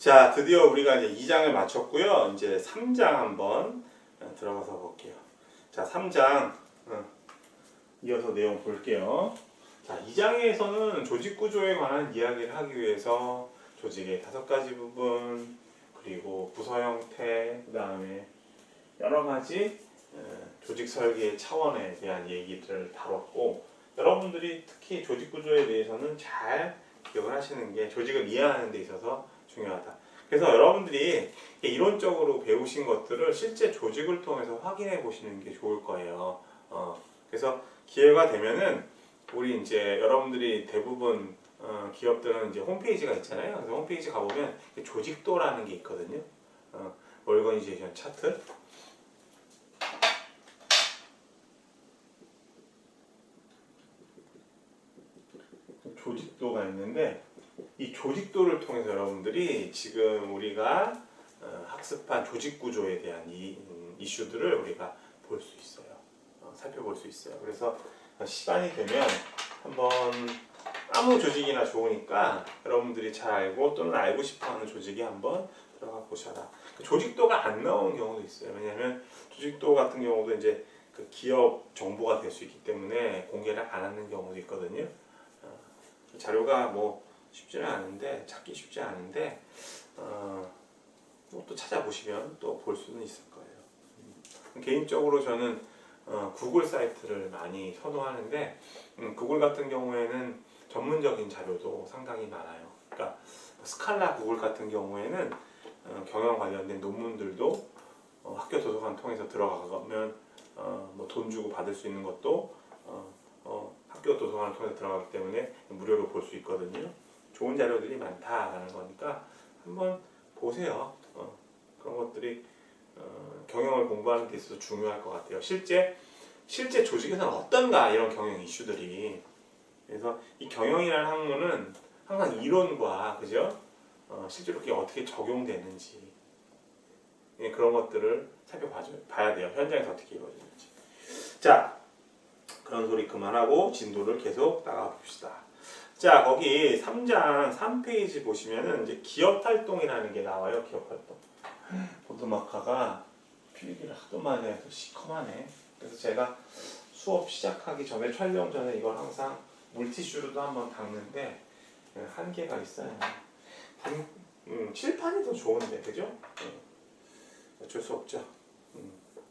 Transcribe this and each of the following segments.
자, 드디어 우리가 이제 2장을 마쳤고요. 이제 3장 한번 들어가서 볼게요. 자, 3장 이어서 내용 볼게요. 자, 2장에서는 조직 구조에 관한 이야기를 하기 위해서 조직의 5가지 부분, 그리고 부서 형태, 그 다음에 여러 가지 조직 설계의 차원에 대한 얘기들을 다뤘고, 여러분들이 특히 조직 구조에 대해서는 잘 기억을 하시는 게 조직을 이해하는 데 있어서 중요하다. 그래서 여러분들이 이론적으로 배우신 것들을 실제 조직을 통해서 확인해 보시는 게 좋을 거예요. 그래서 기회가 되면은 우리 이제 여러분들이 대부분 기업들은 이제 홈페이지가 있잖아요. 그래서 홈페이지 가보면 조직도라는 게 있거든요. 오르거니제이션 차트. 조직도가 있는데, 이 조직도를 통해서 여러분들이 지금 우리가 학습한 조직 구조에 대한 이슈들을 우리가 볼 수 있어요. 살펴볼 수 있어요. 그래서 시간이 되면 한번 아무 조직이나 좋으니까 여러분들이 잘 알고 또는 알고 싶어하는 조직에 한번 들어가 보셔라. 조직도가 안 나오는 경우도 있어요. 왜냐하면 조직도 같은 경우도 이제 그 기업 정보가 될 수 있기 때문에 공개를 안 하는 경우도 있거든요. 자료가 뭐 쉽지는 않은데, 찾기 쉽지 않은데 또 찾아보시면 또 볼 수는 있을 거예요. 개인적으로 저는 구글 사이트를 많이 선호하는데, 구글 같은 경우에는 전문적인 자료도 상당히 많아요. 그러니까 스칼라 구글 같은 경우에는 경영 관련된 논문들도 학교 도서관 통해서 들어가면 뭐 돈 주고 받을 수 있는 것도 학교 도서관을 통해서 들어가기 때문에 무료로 볼 수 있거든요. 좋은 자료들이 많다라는 거니까 한번 보세요. 그런 것들이 경영을 공부하는 데 있어서 중요할 것 같아요. 실제 조직에서는 어떤가, 이런 경영 이슈들이. 그래서 이 경영이라는 학문은 항상 이론과, 그죠? 실제로 그게 어떻게 적용되는지, 그런 것들을 살펴봐야 돼요. 현장에서 어떻게 이루어지는지. 자, 그런 소리 그만하고 진도를 계속 나가봅시다. 자, 거기 3장 3페이지 보시면은 이제 기업 활동이라는 게 나와요. 기업 활동. 보드마카가 필기를 하도 많이 해서 시커하네. 그래서 제가 수업 시작하기 전에, 촬영 전에 이걸 항상 물티슈로도 한번 닦는데 한계가 있어요. 칠판이 더 좋은데, 그죠? 어쩔 수 없죠.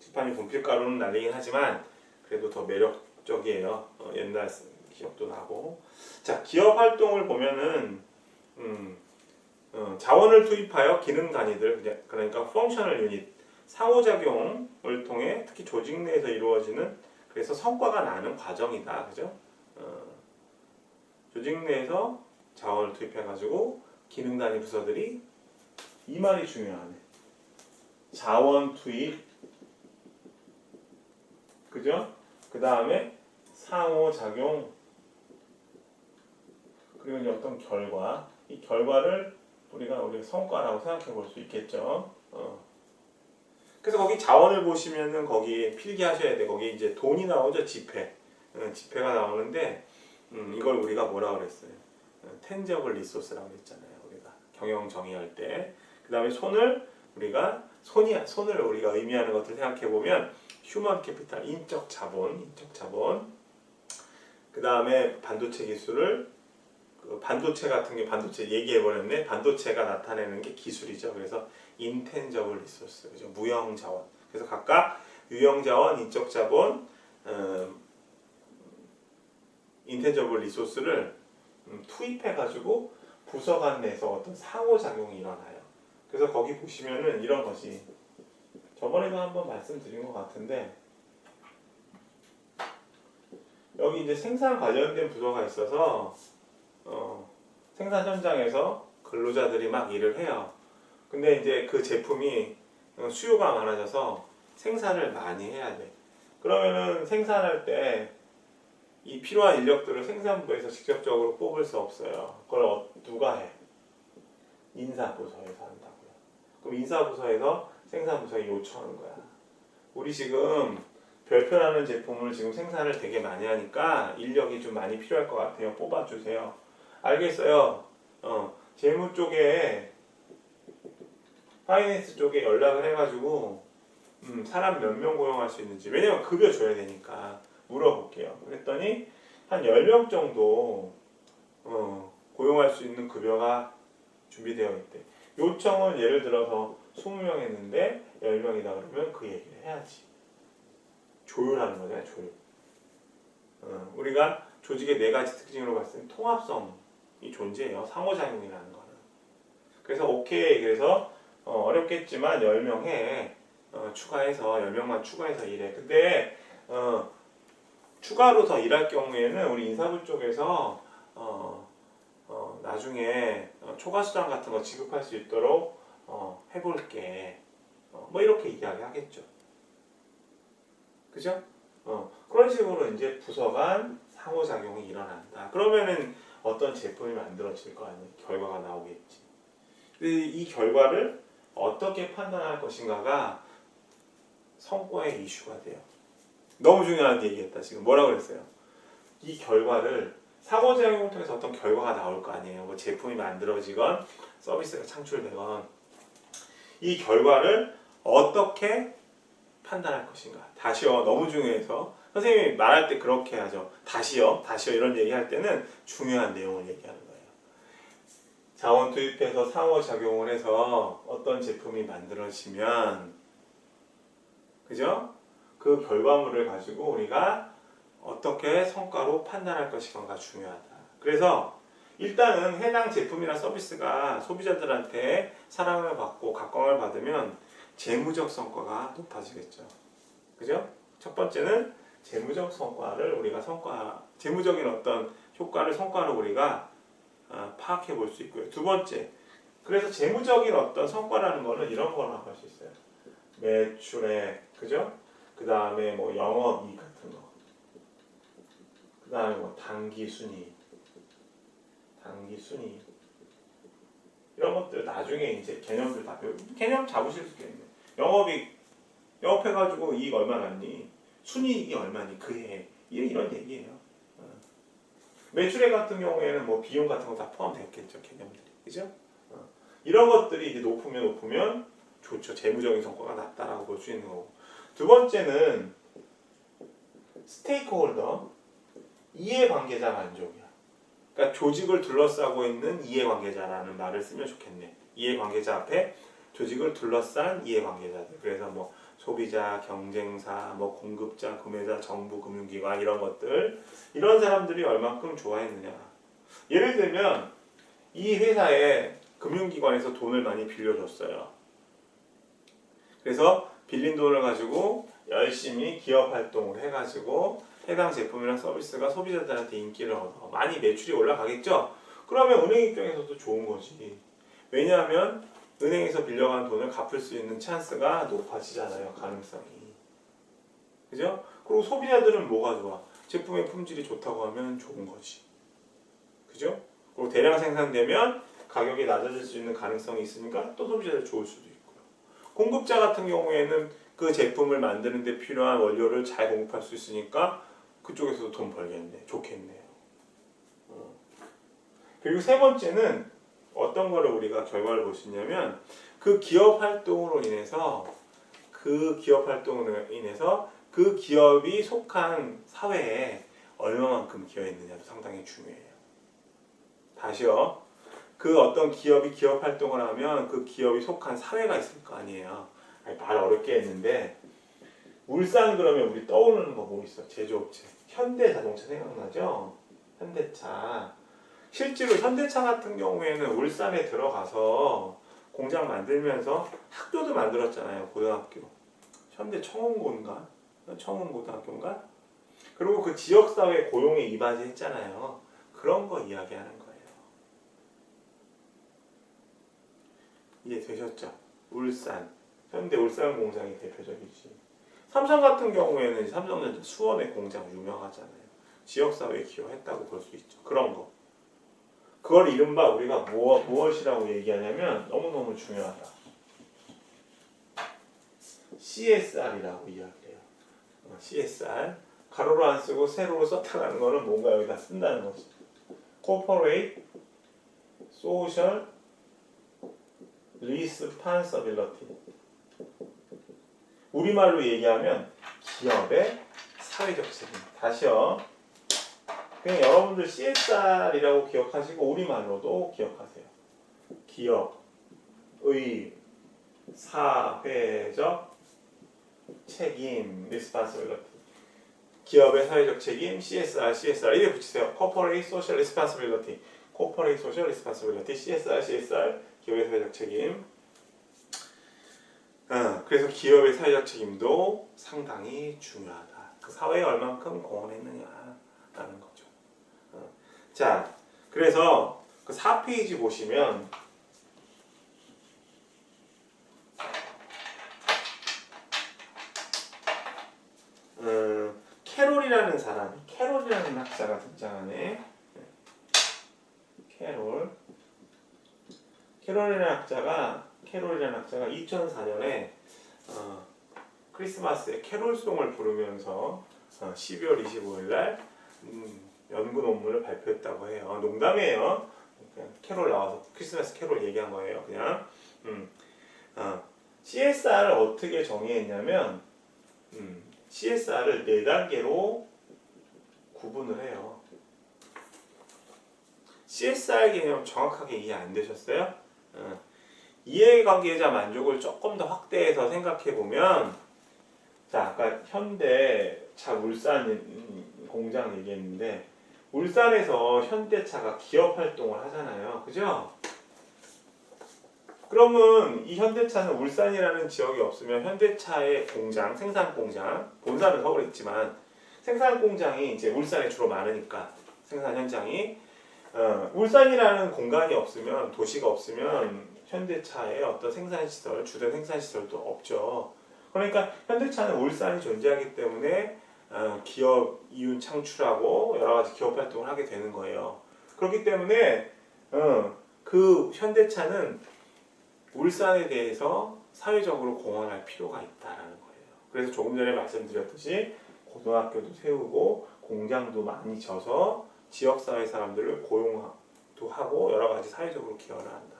칠판이 분필가루는 날리긴 하지만 그래도 더 매력적이에요. 옛날 기억도 나고. 자, 기업 활동을 보면은 자원을 투입하여 기능 단위들, 그러니까 펑셔널 유닛, 상호작용을 통해 특히 조직 내에서 이루어지는, 그래서 성과가 나는 과정이다. 그죠? 조직 내에서 자원을 투입해가지고 기능 단위 부서들이, 이 말이 중요하네. 자원 투입, 그죠? 그 다음에 상호작용, 그리고 이제 어떤 결과, 이 결과를 우리가 성과라고 생각해 볼 수 있겠죠. 그래서 거기 자원을 보시면은 거기 필기하셔야 돼. 거기 이제 돈이 나오죠. 지폐가 나오는데, 이걸 우리가 뭐라 그랬어요? 텐저블 리소스라고 했잖아요. 우리가 경영 정의할 때. 그 다음에 손을 우리가 의미하는 것들 생각해 보면 휴먼 캐피탈, 인적 자본. 그 다음에 반도체 기술을, 반도체 같은 게, 반도체 얘기해 버렸네. 반도체가 나타내는 게 기술이죠. 그래서 인텐저블 리소스, 그죠? 무형 자원. 그래서 각각 유형 자원, 인적 자본, 인텐저블 리소스를 투입해 가지고 부서 간 내에서 어떤 상호작용이 일어나요. 그래서 거기 보시면은 이런 것이, 저번에도 한번 말씀드린 것 같은데, 여기 이제 생산 관련된 부서가 있어서 생산 현장에서 근로자들이 막 일을 해요. 근데 이제 그 제품이 수요가 많아져서 생산을 많이 해야 돼. 그러면은 생산할 때 이 필요한 인력들을 생산부에서 직접적으로 뽑을 수 없어요. 그걸 누가 해? 인사부서에서 한다고요. 그럼 인사부서에서 생산부서에 요청하는 거야. 우리 지금 별표라는 제품을 지금 생산을 되게 많이 하니까 인력이 좀 많이 필요할 것 같아요. 뽑아주세요. 알겠어요. 재무 쪽에 파이낸스 쪽에 연락을 해가지고 사람 몇 명 고용할 수 있는지, 왜냐면 급여 줘야 되니까 물어볼게요. 그랬더니 한 10명 정도 고용할 수 있는 급여가 준비되어 있대. 요청은 예를 들어서 20명 했는데 10명이다 그러면 그 얘기를 해야지. 조율하는 거잖아요. 조율. 우리가 조직의 4가지 특징으로 봤을 때 통합성이 존재해요. 상호작용이라는 거는. 그래서 오케이. 그래서 어렵겠지만 10명 해. 추가해서 10명만 추가해서 일해. 근데 추가로 더 일할 경우에는 우리 인사부 쪽에서 나중에 초과수당 같은 거 지급할 수 있도록 해볼게. 뭐 이렇게 이야기하겠죠. 그죠? 그런 식으로 이제 부서 간 상호작용이 일어난다. 그러면은 어떤 제품이 만들어질 거 아니에요. 결과가 나오겠지. 근데 이 결과를 어떻게 판단할 것인가가 성과의 이슈가 돼요. 너무 중요한 얘기했다. 지금 뭐라고 그랬어요? 이 결과를 상호작용을 통해서 어떤 결과가 나올 거 아니에요. 뭐 제품이 만들어지건 서비스가 창출되건 이 결과를 어떻게 판단할 것인가. 다시요. 너무 중요해서 선생님이 말할 때 그렇게 하죠. 다시요 이런 얘기할 때는 중요한 내용을 얘기하는 거예요. 자원 투입해서 상호작용을 해서 어떤 제품이 만들어지면, 그죠? 그 결과물을 가지고 우리가 어떻게 성과로 판단할 것인가가 중요하다. 그래서 일단은 해당 제품이나 서비스가 소비자들한테 사랑을 받고 각광을 받으면 재무적 성과가 높아지겠죠. 그죠? 첫 번째는 재무적 성과를 우리가 재무적인 어떤 효과를 성과로 우리가 파악해 볼 수 있고요. 두 번째, 그래서 재무적인 어떤 성과라는 거는 이런 거라고 할 수 있어요. 매출액, 그죠? 그 다음에 뭐 영업이익 같은 거, 그 다음에 뭐 단기순이익 이런 것들 나중에 이제 개념들 다 개념 잡으실 수 있겠네요. 영업해가지고 이익 얼마 났니? 순이익이 얼마니? 그해 이런 얘기예요. 매출액 같은 경우에는 뭐 비용 같은 거 다 포함되었겠죠. 개념들이, 그죠? 이런 것들이 이제 높으면 좋죠. 재무적인 성과가 낮다라고 볼 수 있는 거고. 두 번째는 스테이크홀더, 이해관계자 만족이야. 그러니까 조직을 둘러싸고 있는 이해관계자라는 말을 쓰면 좋겠네. 이해관계자 앞에 조직을 둘러싼 이해관계자들. 그래서 뭐 소비자, 경쟁사, 뭐 공급자, 구매자, 정부, 금융기관 이런 것들, 이런 사람들이 얼만큼 좋아했느냐. 예를 들면 이 회사에 금융기관에서 돈을 많이 빌려줬어요. 그래서 빌린 돈을 가지고 열심히 기업 활동을 해가지고 해당 제품이나 서비스가 소비자들한테 인기를 얻어 많이 매출이 올라가겠죠. 그러면 은행 입장에서도 좋은 거지. 왜냐하면 은행에서 빌려간 돈을 갚을 수 있는 찬스가 높아지잖아요. 가능성이. 그죠? 그리고 소비자들은 뭐가 좋아? 제품의 품질이 좋다고 하면 좋은 거지. 그죠? 그리고 대량 생산되면 가격이 낮아질 수 있는 가능성이 있으니까 또 소비자들 좋을 수도 있고요. 공급자 같은 경우에는 그 제품을 만드는 데 필요한 원료를 잘 공급할 수 있으니까 그쪽에서도 돈 벌겠네. 좋겠네요. 그리고 세 번째는 어떤 거를 우리가 결과를 볼 수 있냐면 그 기업 활동으로 인해서 그 기업이 속한 사회에 얼마만큼 기여했느냐도 상당히 중요해요. 다시요. 그 어떤 기업이 기업 활동을 하면 그 기업이 속한 사회가 있을 거 아니에요. 말 어렵게 했는데 울산 그러면 우리 떠오르는 거 뭐 있어? 제조업체. 현대자동차 생각나죠? 현대차. 실제로 현대차 같은 경우에는 울산에 들어가서 공장 만들면서 학교도 만들었잖아요. 고등학교. 현대 청운고인가? 청운고등학교인가? 그리고 그 지역사회 고용에 이바지했잖아요. 그런 거 이야기하는 거예요. 이해되셨죠? 울산. 현대 울산 공장이 대표적이지. 삼성 같은 경우에는 삼성전자 수원의 공장 유명하잖아요. 지역사회에 기여했다고 볼 수 있죠. 그런 거. 그걸 이른바 우리가 무엇이라고 얘기하냐면 너무너무 중요하다. CSR이라고 이야기해요. CSR. 가로로 안 쓰고 세로로 썼다는 거는 뭔가 여기다 쓴다는 거지. Corporate Social responsibility. 우리말로 얘기하면 기업의 사회적 책임. 다시요. 그냥 여러분들 CSR이라고 기억하시고 우리말로도 기억하세요. 기업의 사회적 책임, responsibility. 기업의 사회적 책임, CSR 이렇게 붙이세요. Corporate Social Responsibility, Corporate Social Responsibility, CSR, 기업의 사회적 책임. 그래서 기업의 사회적 책임도 상당히 중요하다. 그 사회에 얼만큼 공헌했느냐라는 거죠. 자, 그래서 그 4페이지 보시면 캐롤이라는 사람, 캐롤이라는 학자가 등장하네. 캐롤이라는 학자가 2004년에 크리스마스에 캐롤송을 부르면서 12월 25일 날 연구 논문을 발표했다고 해요. 농담이에요. 그냥 캐롤 나와서 크리스마스 캐롤 얘기한 거예요. 그냥 CSR을 어떻게 정의했냐면 CSR을 4단계로 구분을 해요. CSR 개념 정확하게 이해 안 되셨어요? 이해관계자 만족을 조금 더 확대해서 생각해 보면, 자, 아까 현대차 울산 공장 얘기했는데, 울산에서 현대차가 기업 활동을 하잖아요. 그죠? 그러면 이 현대차는 울산이라는 지역이 없으면 현대차의 공장, 생산 공장, 본사는 서울에 있지만 생산 공장이 이제 울산에 주로 많으니까 생산 현장이 울산이라는 공간이 없으면, 도시가 없으면 현대차의 어떤 생산시설, 주된 생산시설도 없죠. 그러니까 현대차는 울산이 존재하기 때문에 기업 이윤 창출하고 여러 가지 기업 활동을 하게 되는 거예요. 그렇기 때문에 그 현대차는 울산에 대해서 사회적으로 공헌할 필요가 있다라는 거예요. 그래서 조금 전에 말씀드렸듯이 고등학교도 세우고 공장도 많이 져서 지역사회 사람들을 고용도 하고 여러 가지 사회적으로 기여를 한다.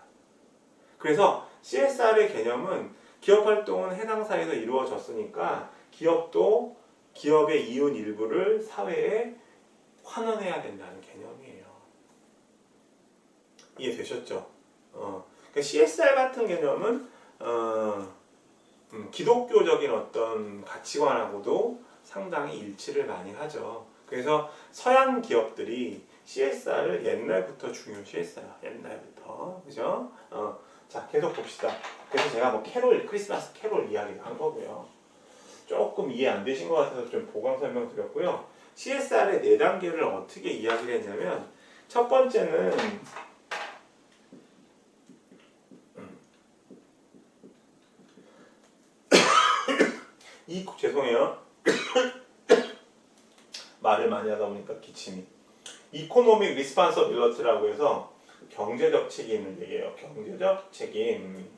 그래서 CSR의 개념은 기업 활동은 해당 사회에서 이루어졌으니까 기업도 기업의 이윤 일부를 사회에 환원해야 된다는 개념이에요. 이해되셨죠? 그러니까 CSR 같은 개념은 기독교적인 어떤 가치관하고도 상당히 일치를 많이 하죠. 그래서 서양 기업들이 CSR을 옛날부터 중요시했어요. 옛날부터. 그죠? 자, 계속 봅시다. 그래서 제가 뭐 크리스마스 캐롤 이야기를 한 거고요. 조금 이해 안 되신 것 같아서 좀 보강 설명 드렸고요. CSR의 4단계를 어떻게 이야기를 했냐면, 첫 번째는 죄송해요. 말을 많이 하다 보니까 기침이. 이코노믹 리스폰서빌리티라고 해서 경제적 책임을 얘기해요. 경제적 책임.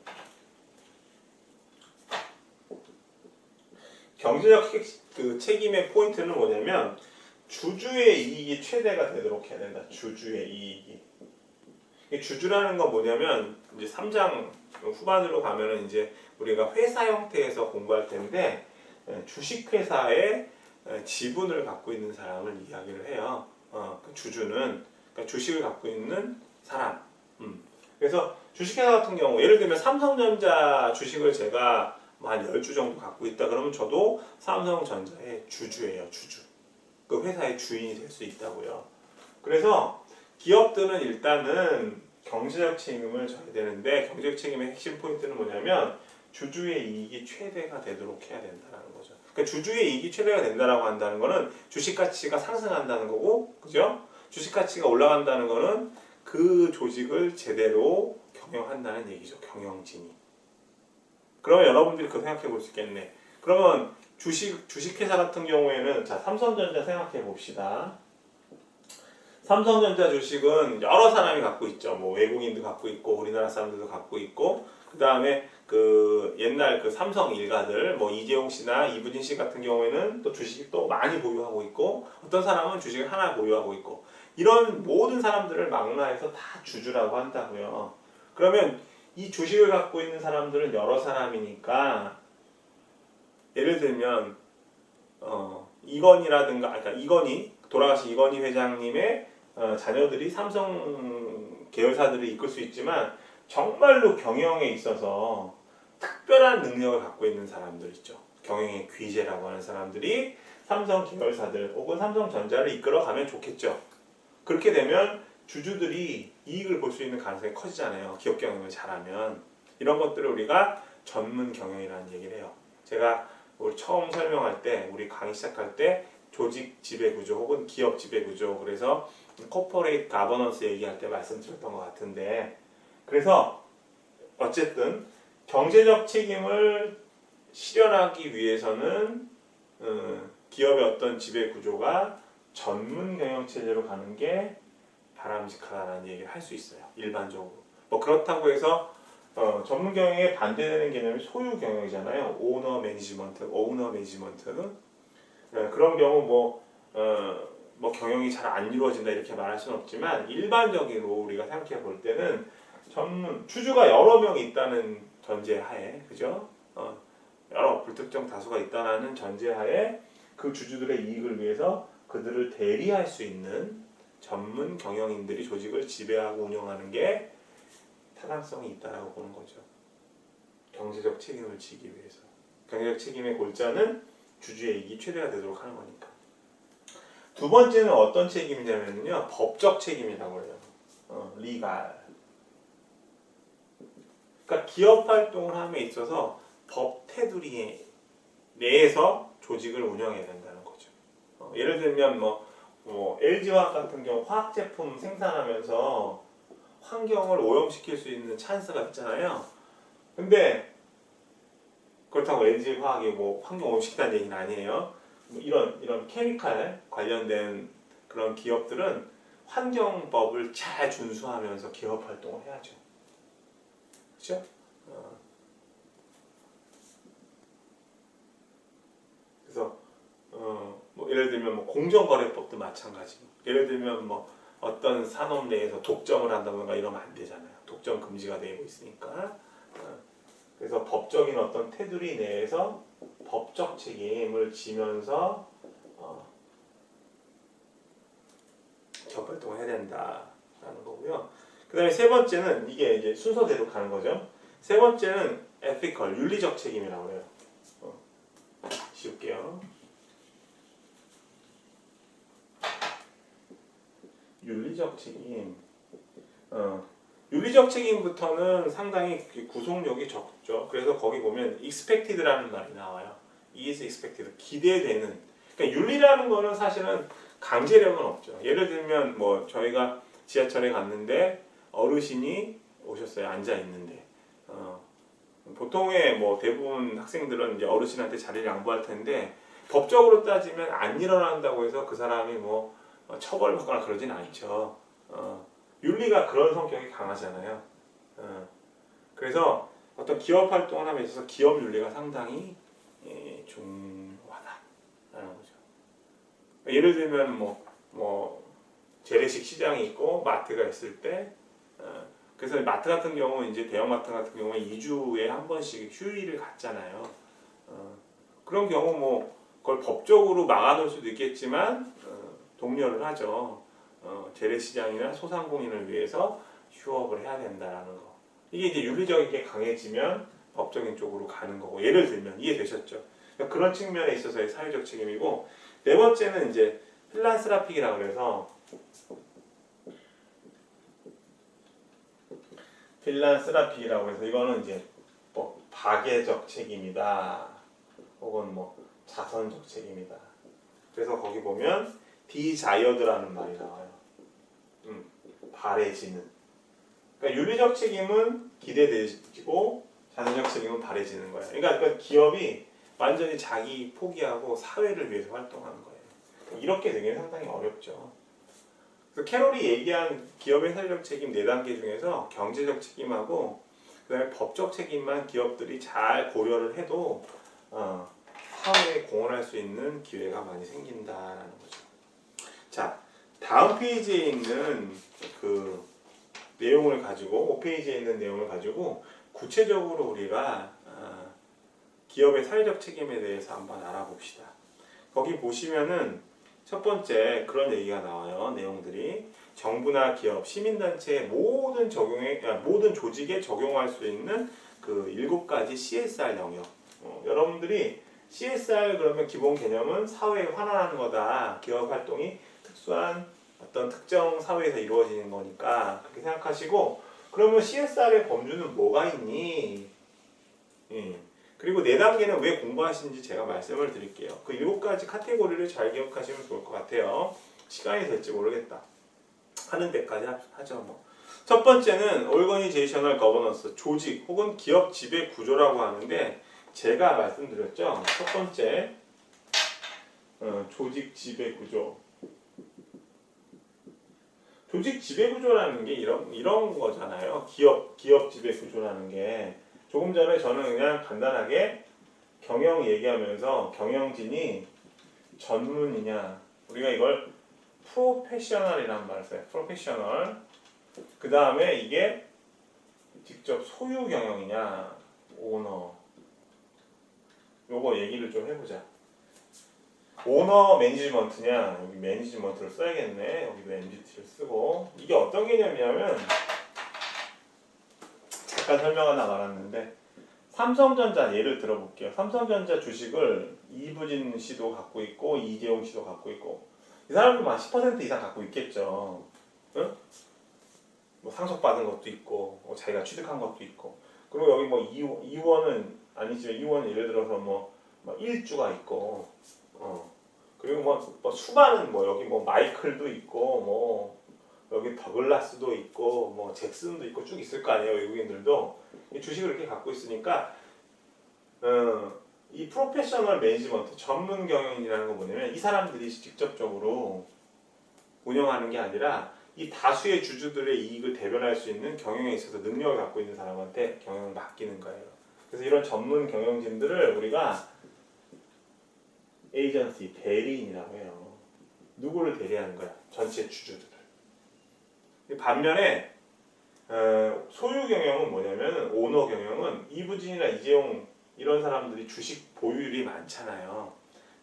경제적 책임의 포인트는 뭐냐면 주주의 이익이 최대가 되도록 해야 된다. 주주의 이익이. 주주라는 건 뭐냐면 이제 3장 후반으로 가면은 이제 우리가 회사 형태에서 공부할 텐데 주식회사의 지분을 갖고 있는 사람을 이야기를 해요. 그 주주는 그러니까 주식을 갖고 있는 사람. 그래서 주식회사 같은 경우 예를 들면 삼성전자 주식을 제가 한 10주 정도 갖고 있다 그러면 저도 삼성전자의 주주예요. 주주. 그 회사의 주인이 될 수 있다고요. 그래서 기업들은 일단은 경제적 책임을 져야 되는데 경제적 책임의 핵심 포인트는 뭐냐면 주주의 이익이 최대가 되도록 해야 된다는 거죠. 그러니까 주주의 이익이 최대가 된다라고 한다는 거는 주식 가치가 상승한다는 거고, 그죠? 주식 가치가 올라간다는 거는 그 조직을 제대로 경영한다는 얘기죠. 경영진이. 그러면 여러분들이 그거 생각해 볼 수 있겠네. 그러면 주식회사 같은 경우에는 자, 삼성전자 생각해 봅시다. 삼성전자 주식은 여러 사람이 갖고 있죠. 뭐 외국인도 갖고 있고 우리나라 사람들도 갖고 있고 그 다음에 그 옛날 그 삼성 일가들 뭐 이재용 씨나 이부진 씨 같은 경우에는 또 주식이 또 많이 보유하고 있고 어떤 사람은 주식을 하나 보유하고 있고 이런 모든 사람들을 망라해서 다 주주라고 한다고요. 그러면 이 주식을 갖고 있는 사람들은 여러 사람이니까 예를 들면 이건희라든가 그러니까 이건희 돌아가신 이건희 회장님의 자녀들이 삼성 계열사들을 이끌 수 있지만 정말로 경영에 있어서 특별한 능력을 갖고 있는 사람들 있죠. 경영의 귀재라고 하는 사람들이 삼성 계열사들 혹은 삼성전자를 이끌어가면 좋겠죠. 그렇게 되면 주주들이 이익을 볼 수 있는 가능성이 커지잖아요. 기업 경영을 잘하면. 이런 것들을 우리가 전문 경영이라는 얘기를 해요. 제가 우리 처음 설명할 때, 우리 강의 시작할 때 조직 지배 구조 혹은 기업 지배 구조, 그래서 코퍼레이트 가버넌스 얘기할 때 말씀드렸던 것 같은데, 그래서 어쨌든 경제적 책임을 실현하기 위해서는 기업의 어떤 지배 구조가 전문 경영 체제로 가는 게 바람직하다는 얘기를 할 수 있어요. 일반적으로. 뭐 그렇다고 해서 전문 경영에 반대되는 개념이 소유 경영이잖아요. 오너 매니지먼트. 그런 경우 뭐 경영이 잘 안 이루어진다 이렇게 말할 수는 없지만 일반적으로 우리가 생각해 볼 때는 주주가 여러 명이 있다는 전제하에, 그죠? 여러 불특정 다수가 있다는 전제하에 그 주주들의 이익을 위해서 그들을 대리할 수 있는 전문 경영인들이 조직을 지배하고 운영하는 게 타당성이 있다라고 보는 거죠. 경제적 책임을 지기 위해서. 경제적 책임의 골자는 주주의 이익이 최대화 되도록 하는 거니까. 두 번째는 어떤 책임이냐면요, 법적 책임이라고 해요. 리갈. 그러니까 기업 활동을 함에 있어서 법 테두리 내에서 조직을 운영해야 된다는 거죠. 예를 들면 LG화학 같은 경우 화학 제품 생산하면서 환경을 오염시킬 수 있는 찬스가 있잖아요. 근데 그렇다고 LG화학이 환경 오염시킨다는 얘기는 아니에요. 이런 케미칼 관련된 그런 기업들은 환경법을 잘 준수하면서 기업 활동을 해야죠. 그렇죠? 그래서 예를 들면 공정거래법도 마찬가지고, 예를 들면 어떤 산업 내에서 독점을 한다던가 이러면 안 되잖아요. 독점 금지가 되고 있으니까. 그래서 법적인 어떤 테두리 내에서 법적 책임을 지면서 기업 활동을 해야 된다라는 거고요. 그 다음에 세 번째는 이게 이제 순서대로 가는 거죠. 세 번째는 ethical, 윤리적 책임이라고 해요. 씌울게요. 윤리적 책임. 윤리적 책임부터는 상당히 구속력이 적죠. 그래서 거기 보면 expected라는 말이 나와요. is expected, 기대되는. 그러니까 윤리라는 거는 사실은 강제력은 없죠. 예를 들면 저희가 지하철에 갔는데 어르신이 오셨어요. 앉아 있는데 보통의 대부분 학생들은 이제 어르신한테 자리를 양보할 텐데 법적으로 따지면 안 일어난다고 해서 그 사람이 처벌받거나 그러진 않죠. 윤리가 그런 성격이 강하잖아요. 그래서 어떤 기업 활동을 함에 있어서 기업 윤리가 상당히 중요하다라는 거죠. 예를 들면 재래식 시장이 있고 마트가 있을 때 그래서 마트 같은 경우 이제 대형 마트 같은 경우에 2주에 한 번씩 휴일을 갖잖아요. 그런 경우 그걸 법적으로 막아놓을 수도 있겠지만 독려를 하죠. 재래시장이나 소상공인을 위해서 휴업을 해야 된다라는 거. 이게 이제 윤리적인 게 강해지면 법적인 쪽으로 가는 거고. 예를 들면 이해되셨죠? 그러니까 그런 측면에 있어서의 사회적 책임이고, 네 번째는 이제 필란스라픽이라고 해서 이거는 이제 박애적 책임이다 혹은 자선적 책임이다. 그래서 거기 보면 디자이어드라는 말이 나와요. 바래지는. 그러니까 윤리적 책임은 기대되고 자선적 책임은 바래지는 거예요. 그러니까 기업이 완전히 자기 포기하고 사회를 위해서 활동하는 거예요. 이렇게 되기는 상당히 어렵죠. 그래서 캐롤이 얘기한 기업의 사회적 책임 4단계 중에서 경제적 책임하고 그다음에 법적 책임만 기업들이 잘 고려를 해도 사회에 공헌할 수 있는 기회가 많이 생긴다라는 거죠. 자, 다음 페이지에 있는 그 내용을 가지고 5페이지에 있는 내용을 가지고 구체적으로 우리가 기업의 사회적 책임에 대해서 한번 알아봅시다. 거기 보시면은 첫 번째 그런 얘기가 나와요. 내용들이 정부나 기업, 시민단체의 모든 조직에 적용할 수 있는 그 7가지 CSR 영역. 여러분들이 CSR 그러면 기본 개념은 사회에 환원하는 거다. 기업 활동이 특수한 어떤 특정 사회에서 이루어지는 거니까 그렇게 생각하시고, 그러면 CSR의 범주는 뭐가 있니? 그리고 4단계는 왜 공부하시는지 제가 말씀을 드릴게요. 그 7가지 카테고리를 잘 기억하시면 좋을 것 같아요. 시간이 될지 모르겠다. 하는 데까지 하죠. 뭐. 첫 번째는 Organizational Governance, 조직 혹은 기업 지배 구조라고 하는데, 제가 말씀드렸죠. 첫 번째 조직 지배 구조. 조직 지배 구조라는 게 이런 거잖아요. 기업 지배 구조라는 게, 조금 전에 저는 그냥 간단하게 경영 얘기하면서 경영진이 전문이냐, 우리가 이걸 프로페셔널이라는 말을 써요. 프로페셔널. 그 다음에 이게 직접 소유 경영이냐, 오너. 요거 얘기를 좀 해보자. 오너 매니지먼트냐, 여기 매니지먼트를 써야겠네. 여기도 MGT를 쓰고. 이게 어떤 개념이냐면, 잠깐 설명하다 말았는데, 삼성전자 예를 들어볼게요. 삼성전자 주식을 이부진 씨도 갖고 있고 이재용 씨도 갖고 있고, 이 사람들만 10% 이상 갖고 있겠죠. 응? 뭐 상속받은 것도 있고, 뭐 자기가 취득한 것도 있고, 그리고 여기 뭐 이원은 아니지만 이원은 예를 들어서 뭐 1주가 있고, 그리고 뭐 수많은 여기 뭐 마이클도 있고, 뭐 여기 더글라스도 있고, 뭐 잭슨도 있고 쭉 있을 거 아니에요. 외국인들도 이 주식을 이렇게 갖고 있으니까, 이 프로페셔널 매니지먼트, 전문 경영이라는 거 뭐냐면, 이 사람들이 직접적으로 운영하는 게 아니라 이 다수의 주주들의 이익을 대변할 수 있는 경영에 있어서 능력을 갖고 있는 사람한테 경영을 맡기는 거예요. 그래서 이런 전문 경영진들을 우리가 에이전시, 대리인이라고 해요. 누구를 대리하는 거야? 전체 주주들을. 반면에 소유 경영은 뭐냐면, 오너 경영은 이부진이나 이재용 이런 사람들이 주식 보유율이 많잖아요.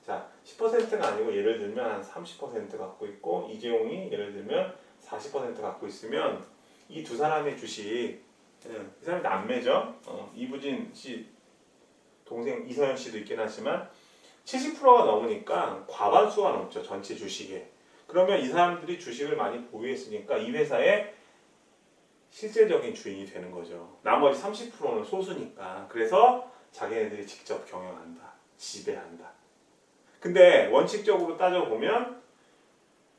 자, 10%가 아니고 예를 들면 한 30% 갖고 있고, 이재용이 예를 들면 40% 갖고 있으면, 이 두 사람의 주식, 이 사람이 남매죠. 이부진 씨 동생 이서연 씨도 있긴 하지만 70%가 넘으니까 과반수가 넘죠, 전체 주식에. 그러면 이 사람들이 주식을 많이 보유했으니까 이 회사의 실질적인 주인이 되는 거죠. 나머지 30%는 소수니까. 그래서 자기네들이 직접 경영한다, 지배한다. 근데 원칙적으로 따져보면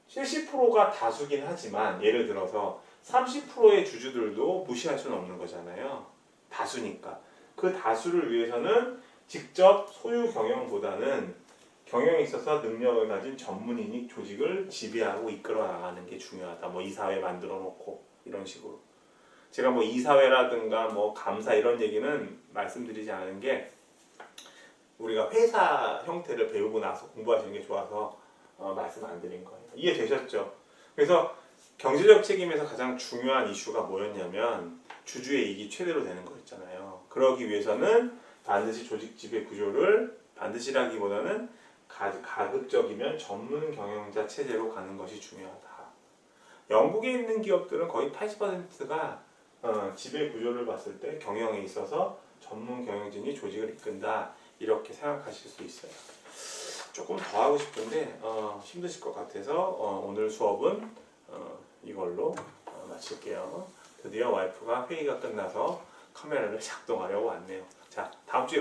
70%가 다수긴 하지만, 예를 들어서 30%의 주주들도 무시할 수는 없는 거잖아요. 다수니까. 그 다수를 위해서는 직접 소유 경영보다는 경영에 있어서 능력을 가진 전문인이 조직을 지배하고 이끌어 나가는 게 중요하다. 뭐 이사회 만들어 놓고 이런 식으로. 제가 뭐 이사회라든가 뭐 감사 이런 얘기는 말씀드리지 않은 게, 우리가 회사 형태를 배우고 나서 공부하시는 게 좋아서 말씀 안 드린 거예요. 이해되셨죠? 그래서 경제적 책임에서 가장 중요한 이슈가 뭐였냐면, 주주의 이익이 최대로 되는 거였잖아요. 그러기 위해서는 반드시 조직 지배 구조를, 반드시라기보다는 가급적이면 전문 경영자 체제로 가는 것이 중요하다. 영국에 있는 기업들은 거의 80%가 지배 구조를 봤을 때 경영에 있어서 전문 경영진이 조직을 이끈다, 이렇게 생각하실 수 있어요. 조금 더 하고 싶은데 힘드실 것 같아서 오늘 수업은 이걸로 마칠게요. 드디어 와이프가 회의가 끝나서 카메라를 작동하려고 왔네요. 자, 다음 주에